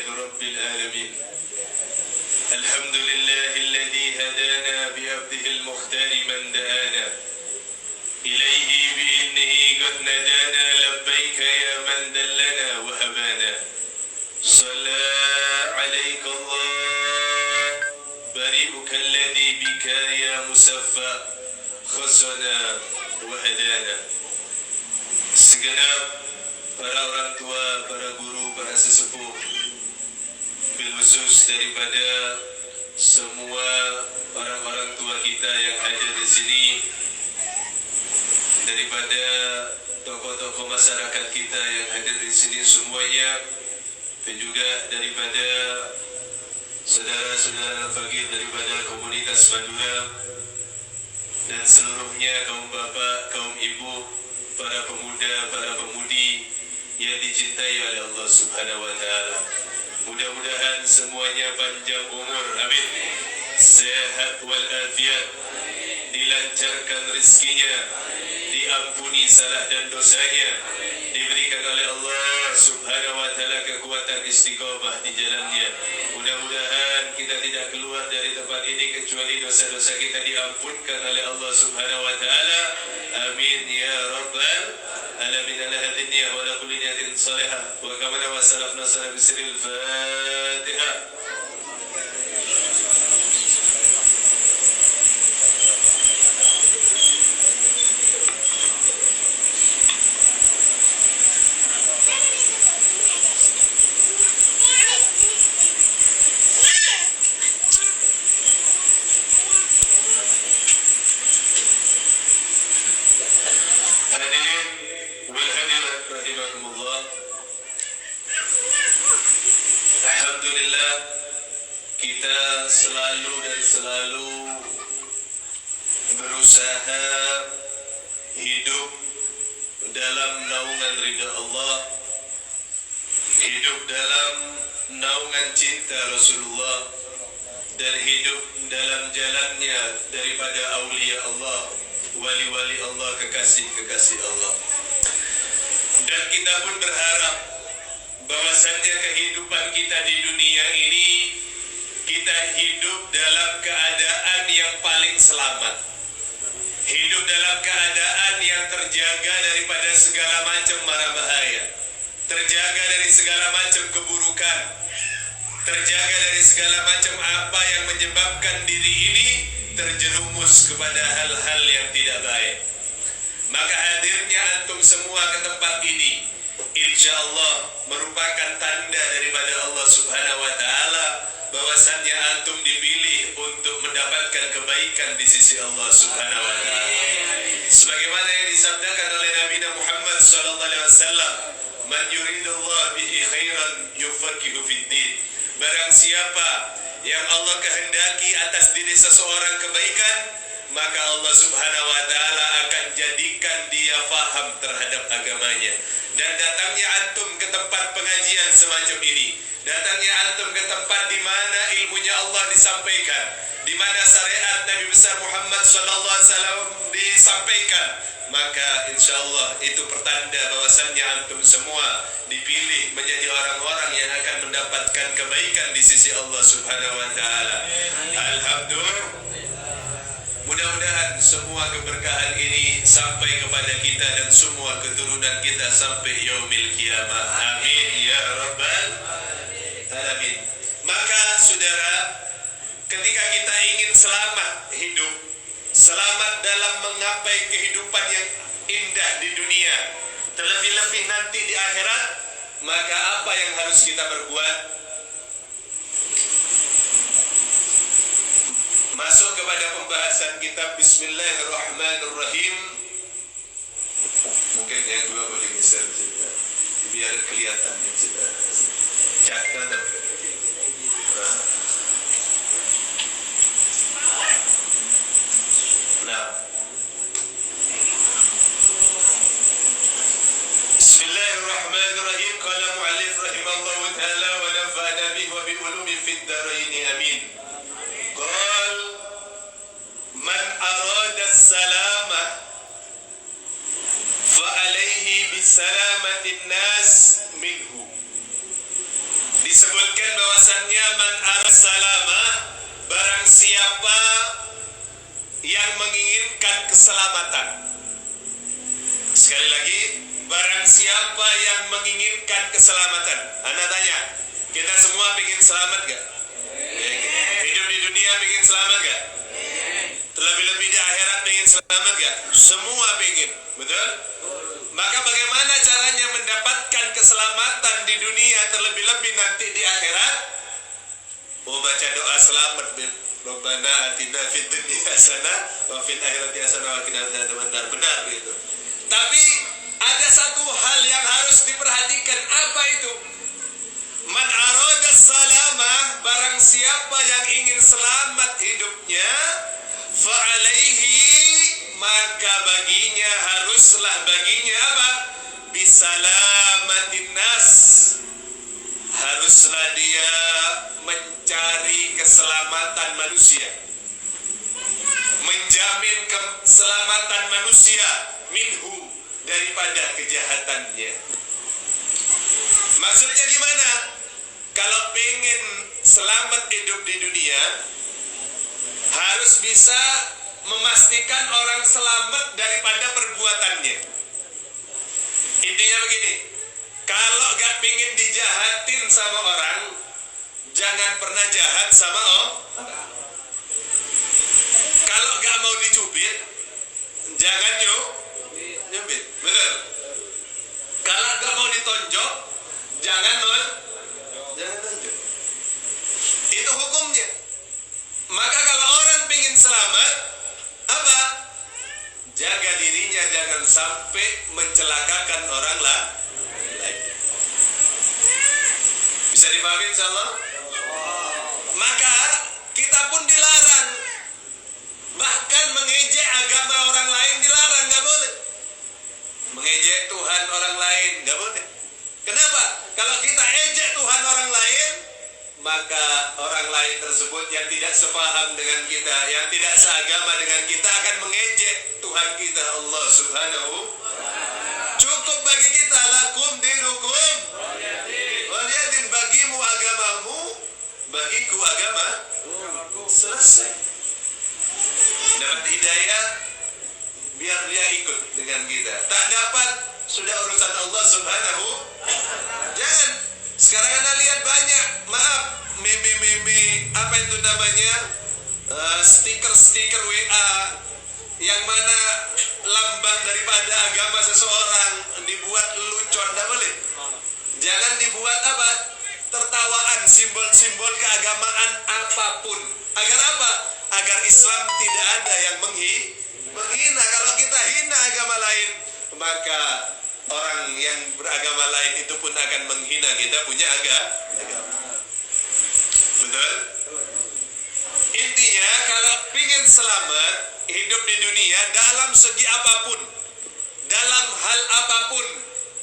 لله رب العالمين. الحمد لله الذي هدانا بعبده المختار من دعانا إليه بإنه قد ندانا لبيك يا من دلنا وهبانا. صلى عليك الله بريئك الذي بك يا مصفى خصنا وهدانا. Segenap para orang tua, para guru, para sesepuh, bil khusus daripada semua orang-orang tua kita yang ada di sini, daripada tokoh-tokoh masyarakat kita yang ada di sini semuanya, dan juga daripada saudara-saudara fakir daripada komunitas Madura, dan seluruhnya kaum bapak, kaum ibu, para pemuda, para pemudi yang dicintai oleh Allah Subhanahu wa taala. Mudah-mudahan semuanya panjang umur, amin. Sehat wal afiat, dilancarkan rezekinya, diampuni salah dan dosanya, diberikan oleh Allah Subhanahu wa taala kekuatan istiqamah di jalannya. Mudah-mudahan kita tidak keluar dari tempat ini kecuali dosa-dosa kita diampunkan oleh Allah Subhanahu wa taala. Amin ya rabbal alamin. Ala hadhihi wa la kulli niyatin salihah wa kama wa salafna sallallahu bisiril Fatihah. Alhamdulillah, kita selalu berusaha hidup dalam naungan ridha Allah, hidup dalam naungan cinta Rasulullah, dan hidup dalam jalannya daripada aulia Allah, wali-wali Allah, kekasih-kekasih Allah. Dan kita pun berharap bahwasannya kehidupan kita di dunia ini, kita hidup dalam keadaan yang paling selamat, hidup dalam keadaan yang terjaga daripada segala macam mara bahaya, terjaga dari segala macam keburukan, terjaga dari segala macam apa yang menyebabkan diri ini terjerumus kepada hal-hal yang tidak baik. Maka hadirnya antum semua ke tempat ini insyaallah merupakan tanda daripada Allah Subhanahu wa taala bahwasannya antum dipilih untuk mendapatkan kebaikan di sisi Allah Subhanahu wa taala. Sebagaimana yang disabdakan oleh Nabi Muhammad sallallahu alaihi wasallam, "Man yuridullah bihi khairan yufaqihu fid-din." Barang siapa yang Allah kehendaki atas diri seseorang kebaikan, maka Allah Subhanahu wa taala akan jadikan dia faham terhadap agamanya. Dan datangnya antum ke tempat pengajian semacam ini, datangnya antum ke tempat di mana ilmunya Allah disampaikan, di mana syariat Nabi besar Muhammad sallallahu alaihi wasallam disampaikan, maka insyaallah itu pertanda bahwasannya antum semua dipilih menjadi orang-orang yang akan mendapatkan kebaikan di sisi Allah Subhanahu wa taala. Alhamdulillah. Mudah-mudahan semua keberkahan ini sampai kepada kita dan semua keturunan kita sampai yaumil kiamah. Amin ya rabbal alamin. Maka saudara, ketika kita ingin selamat hidup, selamat dalam menggapai kehidupan yang indah di dunia, terlebih-lebih nanti di akhirat, maka apa yang harus kita berbuat? Masuk kepada pembahasan kitab Bismillahirrahmanirrahim. Mungkin yang dua boleh geser biar kelihatan catat. Nah, Bismillahirrahmanirrahim. Qala mu'allif rahimallahu ta'ala wa nafa'ana bihi wa bi ulumi fid darain amin. Qal man arada as-salama fa alayhi bi salamati an-nas minhu. disebutkan bahwasannya man arsalama, barang siapa yang menginginkan keselamatan. Sekali lagi, barang siapa yang menginginkan keselamatan. Anda tanya, kita semua ingin selamat gak? Hidup di dunia ingin selamat gak? Terlebih-lebih di akhirat ingin selamat gak? Semua ingin, betul? Maka bagaimana caranya mendapatkan keselamatan di dunia, terlebih-lebih nanti di akhirat? Baca doa selamat. Rabbana atina fid dunya hasanah wa fil akhirati hasanah wa qina adzabannar. Benar gitu. Tapi ada satu hal yang harus diperhatikan. Apa itu? Man arada salamah, barang siapa yang ingin selamat hidupnya, fa alaihi, maka baginya haruslah baginya apa? Bisalamatin nas, haruslah dia mencari keselamatan manusia, menjamin keselamatan manusia minhu, daripada kejahatannya. Maksudnya gimana? Kalau pengen selamat hidup di dunia, harus bisa memastikan orang selamat daripada perbuatannya. Intinya begini, kalau gak pengen dijahatin sama orang, jangan pernah jahat sama orang. Kalau gak mau dicubit, jangan nyubit. Betul? Kalau gak mau ditonjok, jangan tonjok. Itu hukumnya. Maka kalau orang pengen selamat, apa? Jaga dirinya jangan sampai mencelakakan orang lain. Bisa dipahami insyaallah? Maka kita pun dilarang. Bahkan mengejek agama orang lain dilarang, nggak boleh. Mengejek Tuhan orang lain nggak boleh. Kenapa? Kalau kita ejek Tuhan orang lain, maka orang lain tersebut yang tidak sepaham dengan kita, yang tidak seagama dengan kita, akan mengejek Tuhan kita Allah Subhanahu. Cukup bagi kita, lakum dinukum waliyadin, bagimu agamamu, bagiku agama. Selesai. Dapat hidayah, biar dia ikut dengan kita. Tak dapat, sudah urusan Allah Subhanahu. Jangan. Sekarang Anda lihat banyak, maaf, meme, apa itu namanya, stiker WA, yang mana lambang daripada agama seseorang dibuat lucu, tidak boleh. Jangan dibuat apa? Tertawaan, simbol-simbol keagamaan apapun. Agar apa? Agar Islam tidak ada yang menghina. Kalau kita hina agama lain, maka orang yang beragama lain itu pun akan menghina kita punya agama. Betul? Intinya kalau ingin selamat hidup di dunia dalam segi apapun, dalam hal apapun,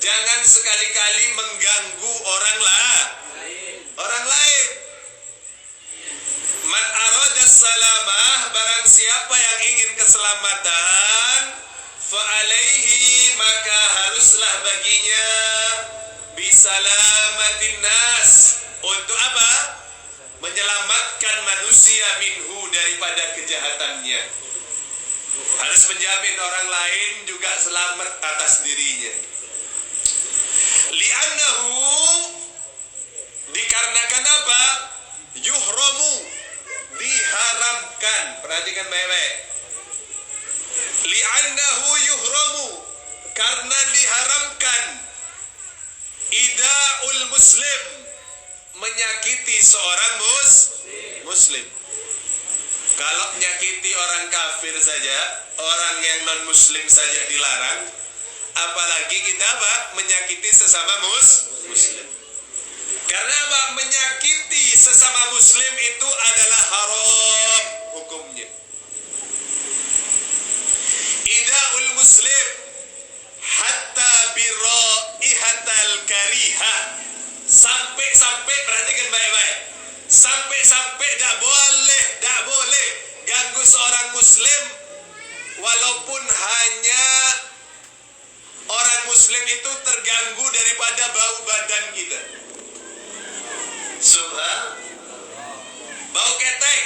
jangan sekali-kali mengganggu orang lain. Man arada salamah, barang siapa yang ingin keselamatan, fa alaihi, maka haruslah baginya bisalamatin nas, untuk apa? Menyelamatkan manusia minhu, daripada kejahatannya. Harus menjamin orang lain juga selamat atas dirinya. Li'annahu, dikarenakan apa? Yuhramu, diharamkan. Perhatikan baik-baik. Li'annahu yuhramu, karena diharamkan. Ida'ul muslim, menyakiti seorang muslim. Kalau menyakiti orang kafir saja, orang yang non muslim saja dilarang, apalagi kita apa? Menyakiti sesama muslim. Karena apa? Menyakiti sesama muslim itu adalah haram hukumnya. Ida'ul muslim hatta biraihatal kariha, sampai perhatikan baik-baik, sampai tak boleh ganggu seorang muslim, walaupun hanya orang muslim itu terganggu daripada bau badan kita. Subhan. Bau ketek.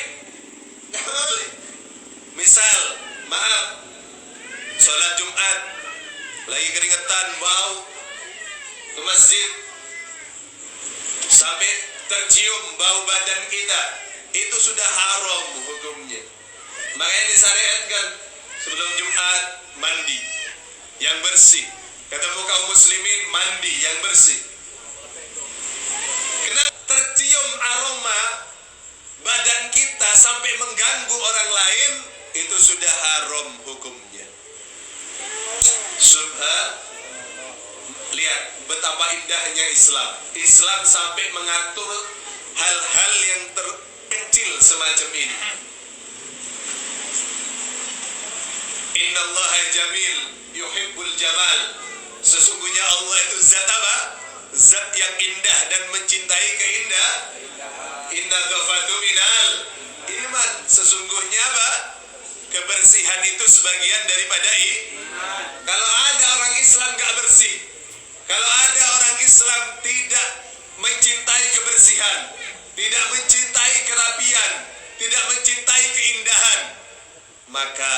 Misal, maaf, sholat Jumat, lagi keringetan, bau ke masjid, sampai tercium bau badan kita, itu sudah haram hukumnya. Makanya disyariatkan sebelum Jumat mandi yang bersih. Ketemu kaum muslimin mandi yang bersih. Kenapa tercium aroma badan kita sampai mengganggu orang lain, itu sudah haram hukumnya. Subhan. Lihat betapa indahnya Islam. Islam sampai mengatur hal-hal yang terkecil semacam ini. Innallaha jamil yuhibbul jamal. Sesungguhnya Allah itu zat apa? Zat yang indah dan mencintai keindahan. Inna dhafatu minal iman. Sesungguhnya apa? Kebersihan itu sebagian daripada Kalau ada orang Islam gak bersih, kalau ada orang Islam tidak mencintai kebersihan, tidak mencintai kerapian, tidak mencintai keindahan, maka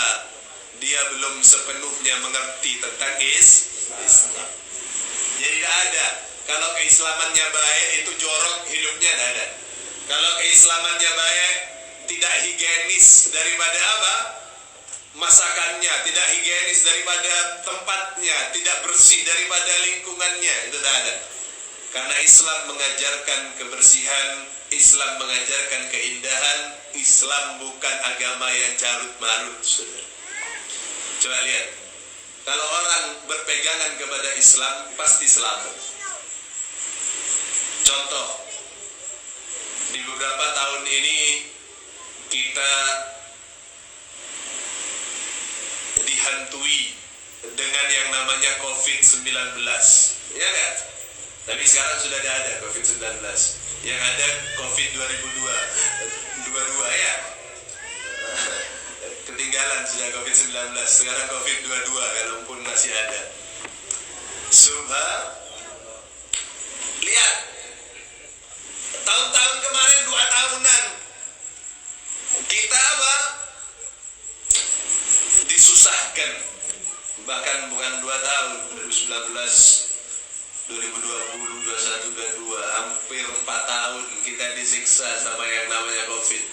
dia belum sepenuhnya mengerti tentang Islam. Jadi tidak ada. Kalau keislamannya baik, itu jorok hidupnya tidak ada. Kalau keislamannya baik, tidak higienis daripada apa? Masakannya, tidak higienis daripada tempatnya, tidak bersih daripada lingkungannya, itu tidak ada. Karena Islam mengajarkan kebersihan, Islam mengajarkan keindahan. Islam bukan agama yang carut marut, saudara. Coba lihat, kalau orang berpegangan kepada Islam pasti selamat. Contoh, di beberapa tahun ini kita dihantui dengan yang namanya COVID-19, ya kan? Tapi sekarang sudah tidak ada COVID-19. Yang ada COVID 2022 ya. Ketinggalan sudah COVID-19. Sekarang COVID 22 kalaupun masih ada. Subhan. Lihat, tahun-tahun kemarin 2 tahunan kita apa? Disusahkan. Bahkan bukan 2 tahun, 2019, 2020, 21, 22, hampir 4 tahun kita disiksa sama yang namanya COVID.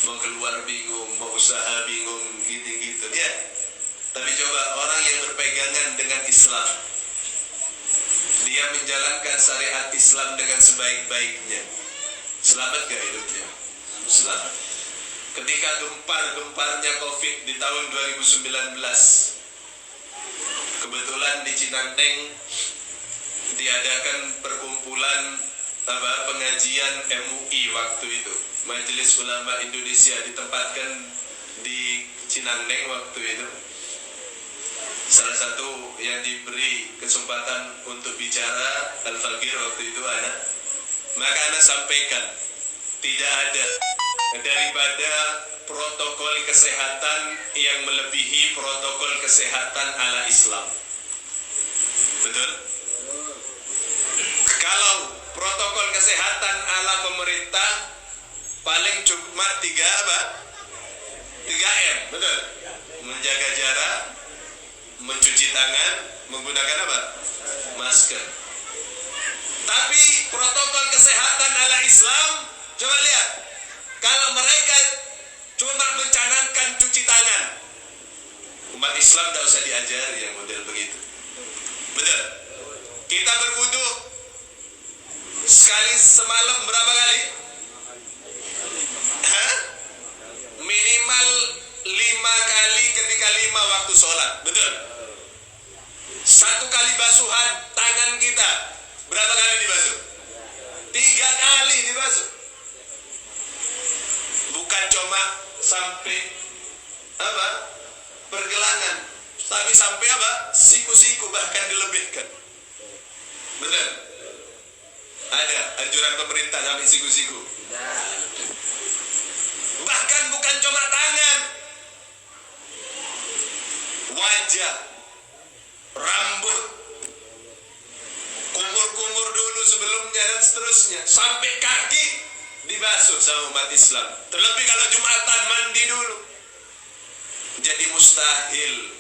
Mau keluar bingung, mau usaha bingung, gitu-gitu ya. Tapi coba orang yang berpegangan dengan Islam, dia menjalankan syariat Islam dengan sebaik-baiknya, selamat gak hidupnya? Selamat. Ketika gempar-gemparnya COVID di tahun 2019, kebetulan di Cinandeng diadakan perkumpulan pengajian MUI waktu itu. Majelis Ulama Indonesia ditempatkan di Cinandeng waktu itu. Salah satu yang diberi kesempatan untuk bicara Al-Faqir waktu itu ada. Maka Anda sampaikan, tidak ada daripada protokol kesehatan yang melebihi protokol kesehatan ala Islam. Betul? Kalau protokol kesehatan ala pemerintah paling cuma 3M, betul? Menjaga jarak, mencuci tangan, menggunakan apa? Masker. Tapi protokol kesehatan ala Islam, coba lihat, kalau mereka cuma mencanangkan cuci tangan, umat Islam tidak usah diajari yang model begitu. Betul? Kita berwudu sekali semalam berapa kali? Minimal 5 kali ketika 5 waktu sholat. Betul? 1 kali basuhan tangan kita berapa kali dibasuh? 3 kali dibasuh. Bukan cuma sampai apa? Pergelangan, tapi sampai apa? Siku-siku bahkan dilebihkan. Betul? Ada anjuran pemerintah sampai siku-siku. Bahkan bukan cuma tangan, wajah, rambut, kumur-kumur dulu dulu sebelumnya dan seterusnya. Sampai kaki dibasuh sama umat Islam. Terlebih kalau Jumatan mandi dulu. Jadi mustahil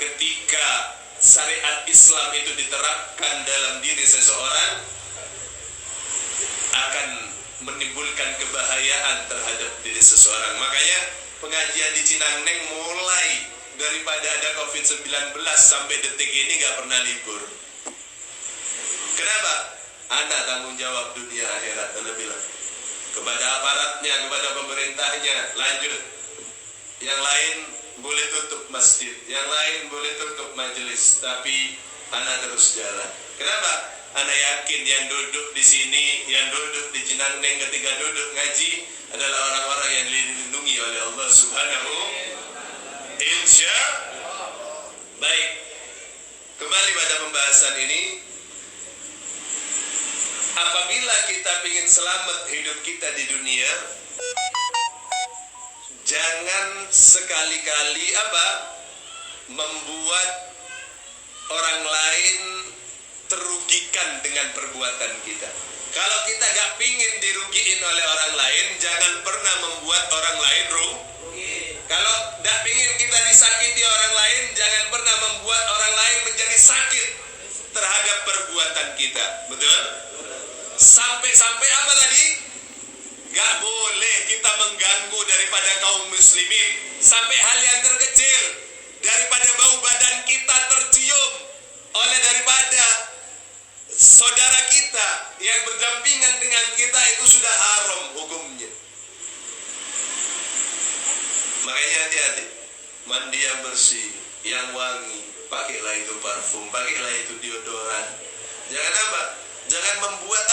ketika syariat Islam itu diterapkan dalam diri seseorang akan menimbulkan kebahayaan terhadap diri seseorang. Makanya pengajian di Cinangneng mulai daripada ada COVID-19 sampai detik ini gak pernah libur. Kenapa? Anak tanggung jawab dunia akhirat. Anda bilang kepada aparatnya, kepada pemerintahnya, lanjut. Yang lain boleh tutup masjid, yang lain boleh tutup majelis, tapi anak terus jalan. Kenapa? Anak yakin yang duduk di sini, yang duduk di Cinangneng ketika duduk ngaji adalah orang-orang yang dilindungi oleh Allah Subhanahu. Insya. Baik. Kembali pada pembahasan ini. Apabila kita ingin selamat hidup kita di dunia, jangan sekali-kali membuat orang lain terugikan dengan perbuatan kita. Kalau kita gak pingin dirugiin oleh orang lain, jangan pernah membuat orang lain rugi. Kalau gak pingin kita disakiti orang lain, jangan pernah membuat orang lain menjadi sakit terhadap perbuatan kita. Betul? Sampai-sampai apa tadi? Gak boleh kita mengganggu daripada kaum muslimin. Sampai hal yang terkecil, daripada bau badan kita tercium oleh daripada saudara kita yang berdampingan dengan kita, itu sudah haram hukumnya. Makanya hati-hati, mandi yang bersih, yang wangi, pakailah itu parfum, pakailah itu deodoran. Jangan membuat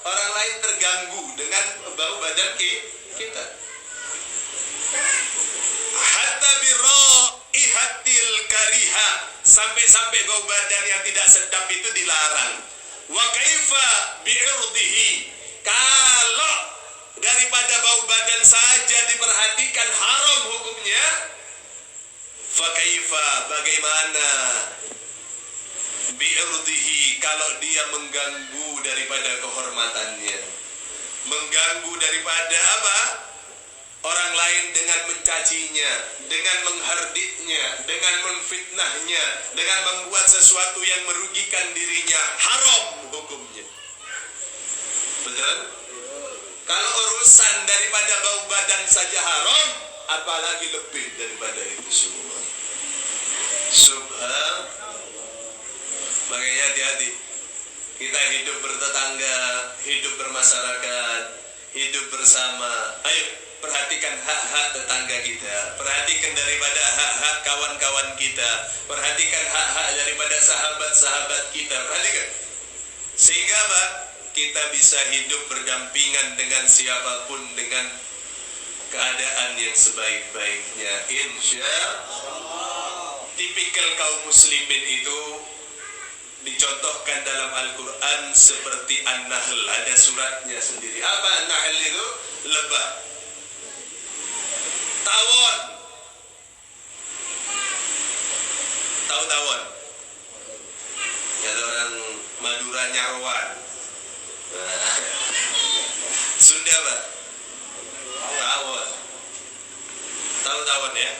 orang lain terganggu dengan bau badan kita. Hatta biraihatil kariha, sampai bau badan yang tidak sedap itu dilarang. Wa kaifa bi'irdihi, kalau daripada bau badan saja diperhatikan haram hukumnya, fa kaifa, bagaimana bi'irdihi, kalau dia mengganggu daripada kehormatannya, mengganggu daripada orang lain dengan mencacinya, dengan menghardiknya, dengan menfitnahnya, dengan membuat sesuatu yang merugikan dirinya, haram hukumnya. Betul? Kalau urusan daripada bau badan saja haram, apalagi lebih daripada itu semua. Subhanallah. Makanya hati-hati. Kita hidup bertetangga, hidup bermasyarakat, hidup bersama. Ayo, perhatikan hak-hak tetangga kita, perhatikan daripada hak-hak kawan-kawan kita, perhatikan hak-hak daripada sahabat-sahabat kita, perhatikan. Sehingga kita bisa hidup berdampingan dengan siapapun dengan keadaan yang sebaik-baiknya. Insya Allah. Tipikal kaum muslimin itu dicontohkan dalam Al-Quran seperti An-Nahl. Ada suratnya sendiri. Apa An-Nahl itu? Lebah. Tawon. Tahu tawon? Ada orang Madura Nyarwan. Sunda Pak. Tawon. Tahu tawon ya?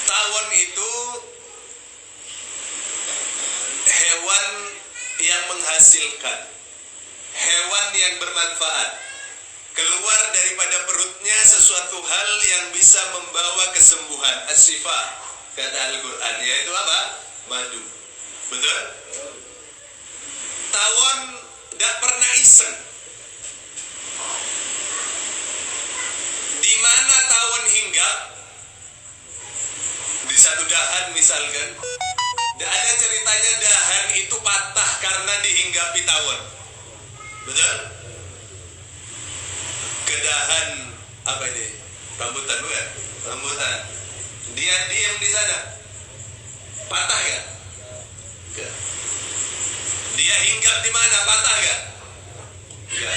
Tawon itu hewan yang menghasilkan, hewan yang bermanfaat. Keluar daripada perutnya sesuatu hal yang bisa membawa kesembuhan. As-sifah, kata Al-Quran, yaitu apa? Madu. Betul? Tawon tidak pernah iseng. Di mana tawon hinggap? Di satu dahan misalkan. Tidak ada ceritanya dahan itu patah karena dihinggapi tawon. Betul? Ke dahan apa ini? Rambutan bukan? Rambutan. Dia diam di sana. Patah gak? Gak. Dia hinggap di mana? Patah gak? Gak.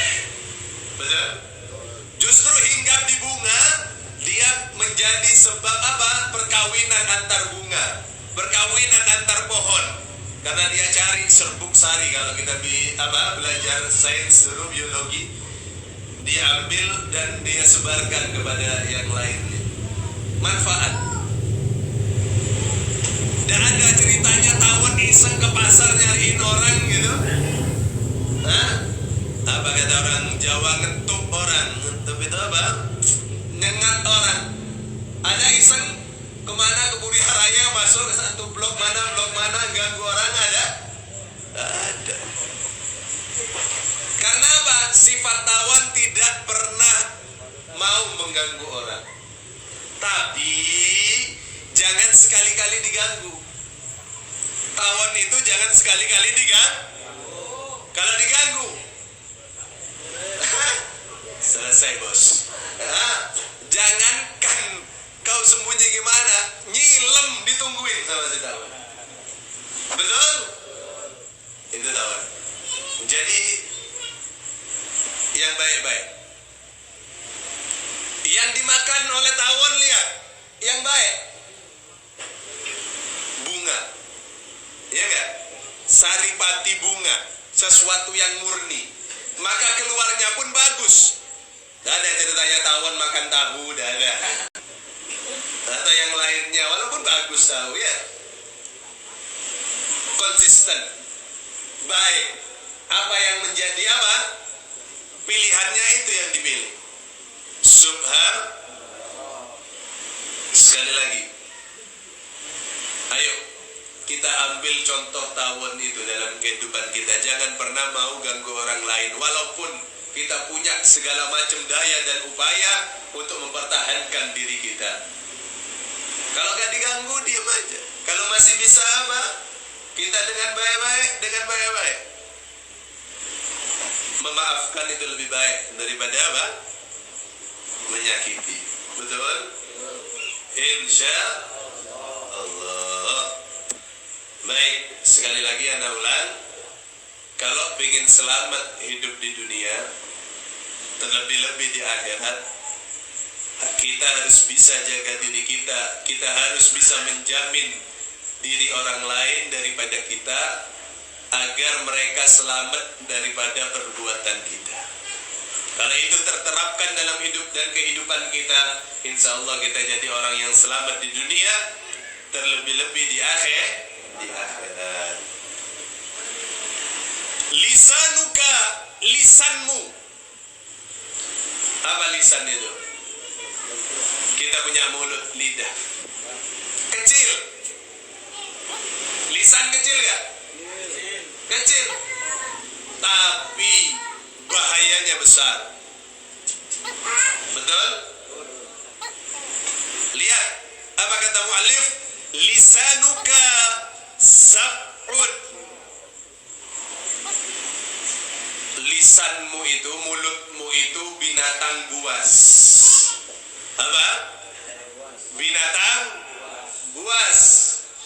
Betul? Justru hinggap di bunga, Dia menjadi sebab apa? Perkawinan antar bunga, perkawinan antar pohon. Karena dia cari serbuk sari. Kalau kita belajar sains biologi, dia ambil dan dia sebarkan kepada yang lainnya. Manfaat. Dan ada ceritanya tawon iseng ke pasar nyariin orang gitu. Hah? Apa kata orang Jawa, ngetuk orang. Ngetuk itu apa? Nyengat orang. Ada iseng kemana, ke Puriha Raya, masuk ke satu blok mana ganggu orang, ada? Ada. Karena apa? Sifat tawon tidak pernah mau mengganggu orang. Tapi jangan sekali-kali diganggu. Tawon itu jangan sekali-kali diganggu. Kalau diganggu selesai bos. Jangankan kau sembunyi gimana, nyilem ditungguin sama si tawon. Betul? Itu tawon. Jadi yang baik-baik, yang dimakan oleh tawon, lihat yang baik, bunga, ya enggak? Saripati bunga, sesuatu yang murni, maka keluarnya pun bagus. Tidak ada ceritanya tawon makan tahu, tidak ada. Atau yang lainnya, walaupun bagus tahu ya, konsisten, baik. Apa yang menjadi apa? Pilihannya itu yang dipilih. Sekali lagi, ayo kita ambil contoh tawon itu dalam kehidupan kita. Jangan pernah mau ganggu orang lain, walaupun kita punya segala macam daya dan upaya untuk mempertahankan diri kita. Kalau gak diganggu, diam aja. Kalau masih bisa apa? Kita dengan baik-baik. Memaafkan itu lebih baik daripada apa? Menyakiti. Betul? Insya Allah. Baik, sekali lagi anda ulang. Kalau ingin selamat hidup di dunia, terlebih-lebih di akhirat, kita harus bisa jaga diri kita. Kita harus bisa menjamin diri orang lain daripada kita, agar mereka selamat daripada perbuatan kita. Kalau itu terterapkan dalam hidup dan kehidupan kita, insya Allah kita jadi orang yang selamat di dunia, terlebih-lebih di akhirat. Lisanuka, lisanmu. Apa lisan itu? Kita punya mulut, lidah kecil. Lisan kecil gak? Kecil, tapi bahayanya besar. Betul? Lihat apa kata mu'allif, lisanuka sab'ud. Lisanmu itu, mulutmu itu binatang buas. Apa? Binatang buas.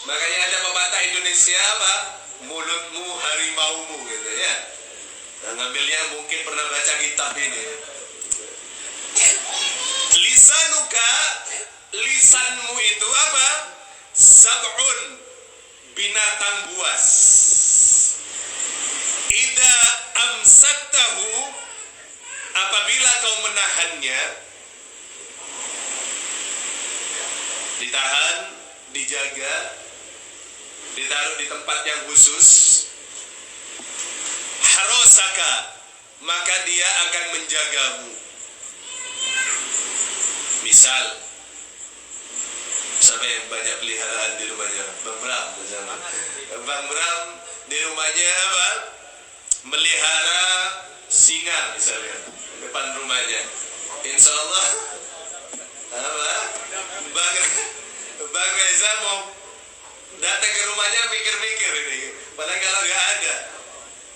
Makanya ada pepatah Indonesia apa? Mulutmu harimaumu, gitu ya. Nah, ngambilnya mungkin pernah baca kitab ini. Lisanuka, lisanmu itu apa? Sab'un, binatang buas. Ida amsaktahu, apabila kau menahannya, ditahan, dijaga, ditaruh di tempat yang khusus, harosaka, maka dia akan menjagamu. Misal, siapa yang banyak peliharaan di rumahnya? Bang Bram misalnya. Bang Bram di rumahnya apa? Melihara singa misalnya depan rumahnya. Insya Allah apa? Bang Reza mau datang ke rumahnya mikir-mikir ini. Padahal kalau nggak ada,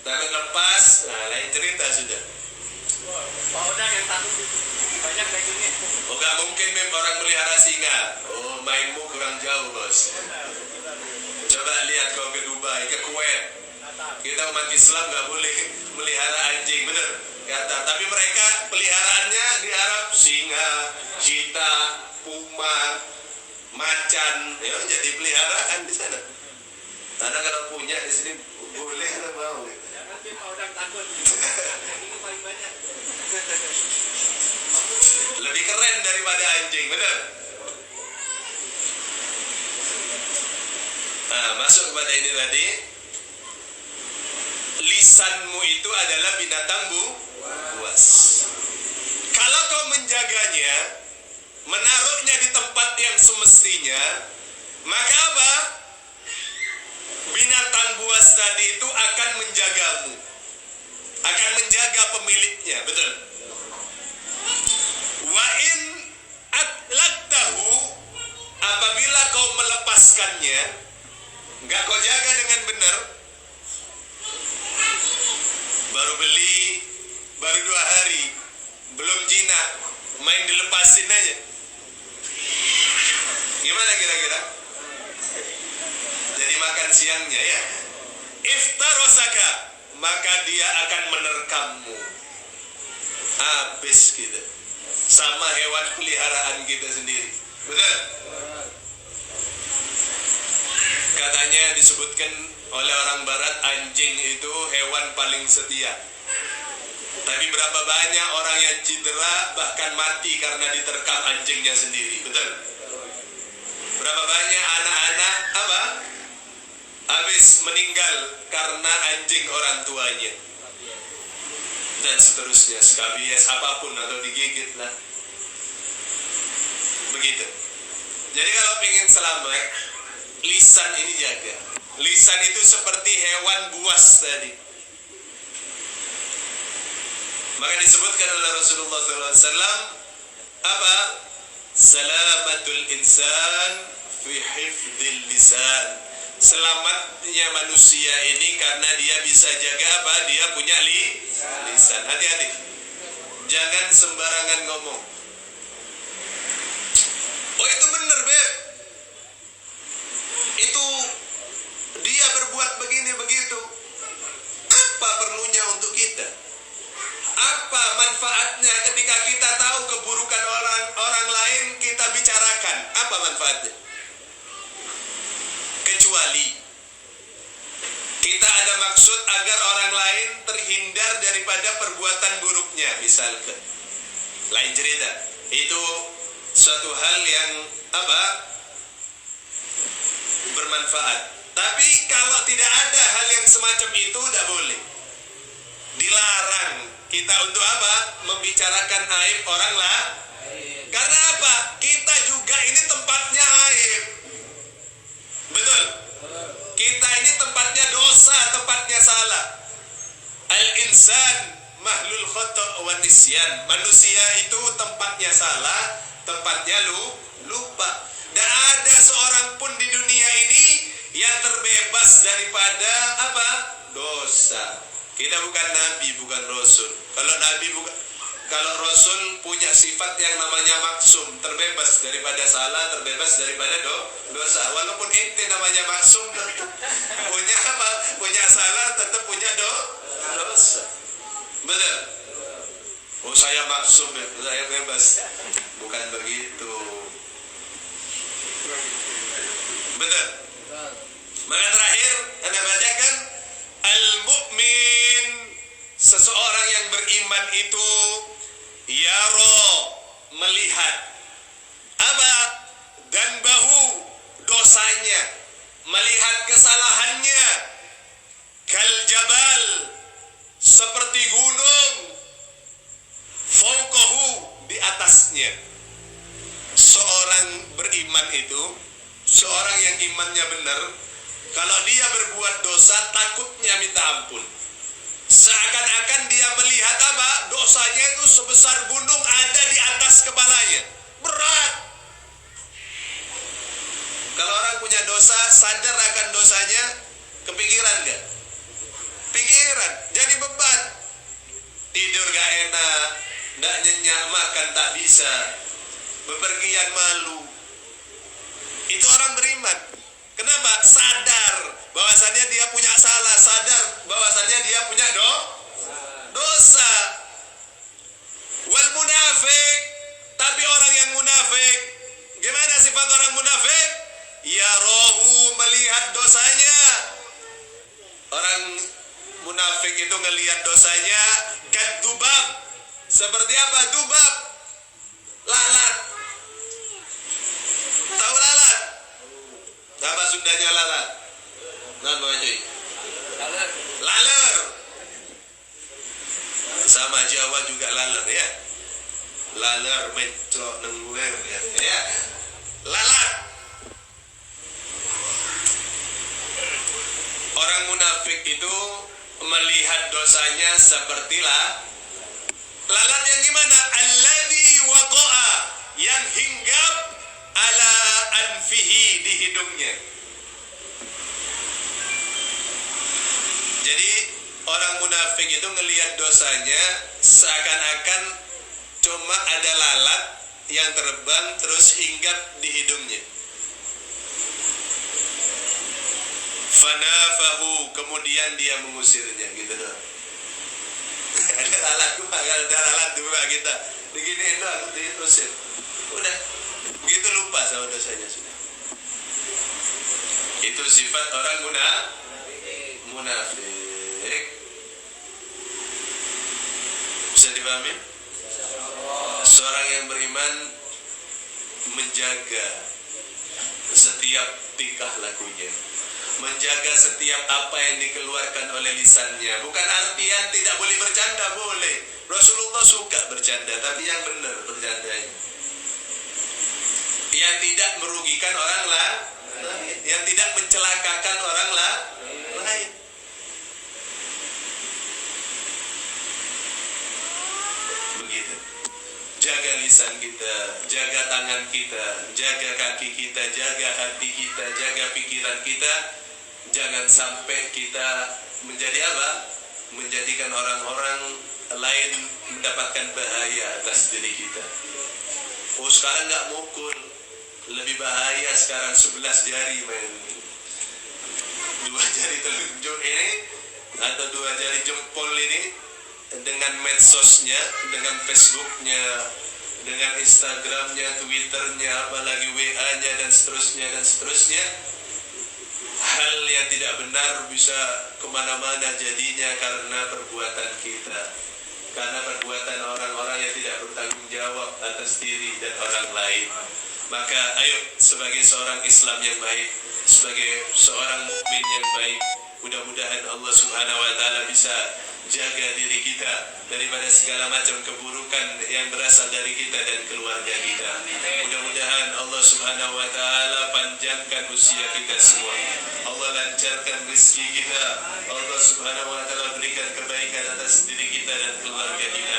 takut lepas, nah lain cerita sudah. Pak Odang yang takut banyak kayak gini. Oh nggak mungkin orang melihara singa. Oh mainmu kurang jauh bos. Coba lihat kau ke Dubai, ke Kuwait. Kita umat Islam nggak boleh melihara anjing, bener? Kata. Tapi mereka peliharaannya di Arab singa, Cheetah, puma, macan, ya jadi peliharaan di sana. Karena kalau punya di sini boleh atau mau? Jangan dia orang takut. Ini paling banyak. Lebih keren daripada anjing, benar? Nah, masuk kepada ini tadi. Lisanmu itu adalah binatang buas. Kalau kau menjaganya, menaruhnya di tempat yang semestinya, maka apa? Binatang buas tadi itu akan menjagamu, akan menjaga pemiliknya, betul? Wa in atlaqtahu, apabila kau melepaskannya, nggak kau jaga dengan benar, baru beli, baru 2 hari, belum jinak, main dilepasin aja. Gimana kira-kira? Jadi makan siangnya ya. Iftarosaka, maka dia akan menerkammu. Habis gitu. Sama hewan peliharaan kita sendiri. Betul? Katanya disebutkan oleh orang barat, anjing itu hewan paling setia. Tapi berapa banyak orang yang cedera bahkan mati karena diterkam anjingnya sendiri. Betul? Berapa banyak anak-anak apa? Habis meninggal karena anjing orang tuanya. Dan seterusnya, skabies apapun atau digigit lah. Begitu. Jadi kalau ingin selamat, lisan ini jaga. Lisan itu seperti hewan buas tadi. Maka disebutkan oleh Rasulullah SAW apa? Salamatul insan fi hifdil lisan. Selamatnya manusia ini karena dia bisa jaga apa? Dia punya lisan. Hati-hati. Jangan sembarangan ngomong. Oh itu benar, Beb. Itu dia berbuat begini begitu. Apa perlunya untuk kita? Apa manfaatnya ketika kita tahu keburukan orang lain kita bicarakan? Apa manfaatnya? Kecuali kita ada maksud agar orang lain terhindar daripada perbuatan buruknya, misalkan. Lain cerita. Itu suatu hal yang apa? Bermanfaat. Tapi kalau tidak ada hal yang semacam itu, tidak boleh. Dilarang kita untuk apa? Membicarakan aib orang lah. Karena apa? Kita juga ini tempatnya aib. Betul? Kita ini tempatnya dosa, tempatnya salah. Al-insan mahlul khata' wa nisyan. Manusia itu tempatnya salah, tempatnya lupa. Dan ada seorang pun di dunia ini yang terbebas daripada apa? Dosa. Kita bukan nabi, bukan rasul. Kalau rasul punya sifat yang namanya maksum, terbebas daripada salah, terbebas daripada dosa. Walaupun ente namanya maksum, punya apa? Punya salah, tetap punya dosa. Betul? Oh saya maksum, saya bebas. Bukan begitu. Betul? Maka terakhir Anda bacakan, al-mu'min, seseorang yang beriman itu yaro, melihat apa? Dan bahu, dosanya, melihat kesalahannya, kal jabal, seperti gunung, fauqahu, di atasnya. Seorang beriman itu, seorang yang imannya benar, kalau dia berbuat dosa, takutnya minta ampun. Seakan-akan dia melihat apa? Dosanya itu sebesar gunung ada di atas kepalanya. Berat. Kalau orang punya dosa, sadar akan dosanya, kepikiran gak? Pikiran. Jadi beban. Tidur gak enak, gak nyenyak, makan tak bisa, bepergian malu. Itu orang beriman. Kenapa? Sadar bahwasannya dia punya salah, sadar bahwasannya dia punya dosa. Wal munafik, Tapi orang yang munafik, gimana sifat orang munafik? Yarahu, melihat dosanya. Orang munafik itu ngelihat dosanya kadubab. Seperti apa dubab? Lalat. Tahu lalat? Apa Sundanya lalat? Nah, Bang Cuy. Laler. Sama Jawa juga laler ya. Laler mencok nengwer ya. Lalat. Orang munafik itu melihat dosanya seperti lalat yang gimana? Alladzi waqa'a, yang hinggap ala anfihi, di hidungnya. Jadi orang munafik itu ngelihat dosanya seakan-akan cuma ada lalat yang terbang terus hinggap di hidungnya. Fanafahu, kemudian dia mengusirnya, gitu doang. Ada lalat dua kita diginiin doang, diusir. Udah, begitu lupa sama dosanya sudah. Itu sifat orang munafik. Bisa dipahami? Seorang yang beriman menjaga setiap tingkah lakunya, menjaga setiap apa yang dikeluarkan oleh lisannya. Bukan artian tidak boleh bercanda, boleh. Rasulullah suka bercanda, tapi yang benar bercandanya, yang tidak merugikan orang lain, yang tidak mencelakakan orang lain. Begitu. Jaga lisan kita, jaga tangan kita, jaga kaki kita, jaga hati kita, jaga pikiran kita. Jangan sampai kita menjadi apa? Menjadikan orang-orang lain mendapatkan bahaya atas diri kita. Oh, sekarang nggak mukul, lebih bahaya sekarang 11 jari main. 2 jari telunjuk ini atau 2 jari jempol ini, dengan medsosnya, dengan Facebooknya, dengan Instagramnya, Twitternya, apalagi WA-nya dan seterusnya. Hal yang tidak benar bisa kemana-mana jadinya karena perbuatan kita, karena perbuatan orang-orang yang tidak bertanggung jawab atas diri dan orang lain. Maka ayo, sebagai seorang Islam yang baik, sebagai seorang mukmin yang baik, mudah-mudahan Allah Subhanahu wa Ta'ala bisa jaga diri kita daripada segala macam keburukan yang berasal dari kita dan keluarga kita. Mudah-mudahan Allah Subhanahu wa Ta'ala panjangkan usia kita semua, Allah lancarkan rezeki kita, Allah Subhanahu wa Ta'ala berikan kebaikan atas diri kita dan keluarga kita.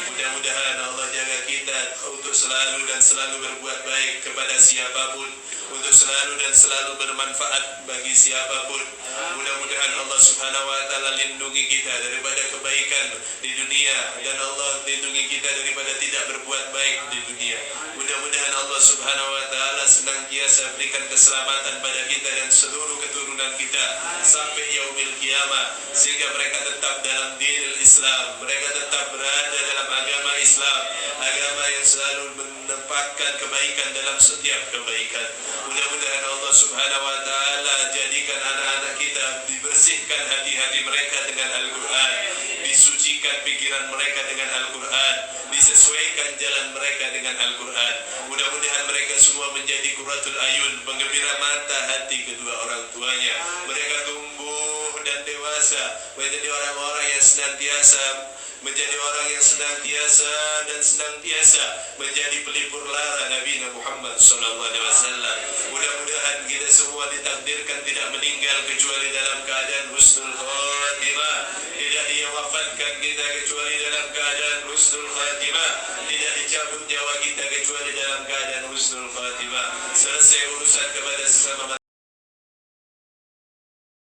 Mudah-mudahan Allah jaga kita untuk selalu berbuat baik kepada siapapun, untuk selalu bermanfaat bagi siapapun. Mudah-mudahan Allah Subhanahu wa Ta'ala lindungi kita daripada kebaikan di dunia, dan Allah lindungi kita daripada tidak berbuat baik di dunia. Mudah-mudahan Allah Subhanahu wa Ta'ala senantiasa berikan keselamatan pada kita dan seluruh keturunan kita sampai yaumil qiyamah, sehingga mereka tetap dalam dinil Islam, mereka tetap berada dalam agama Islam, agama yang selalu menempatkan kebaikan dalam setiap kebaikan. Mudah-mudahan Allah Subhanahu wa Ta'ala jadikan anak-anak kita, dibersihkan hati-hati mereka dengan Al-Quran, disucikan pikiran mereka dengan Al-Quran, disesuaikan jalan mereka dengan Al-Quran. Mudah-mudahan mereka semua menjadi qurratul ayun, penggembira mata hati kedua orang tuanya. Mereka tumbuh dan dewasa menjadi orang-orang yang senantiasa menjadi pelipur lara Nabi Muhammad SAW. Mudah-mudahan kita semua ditakdirkan tidak meninggal kecuali dalam keadaan husnul khatimah, tidak diwafatkan kita kecuali dalam keadaan husnul khatimah.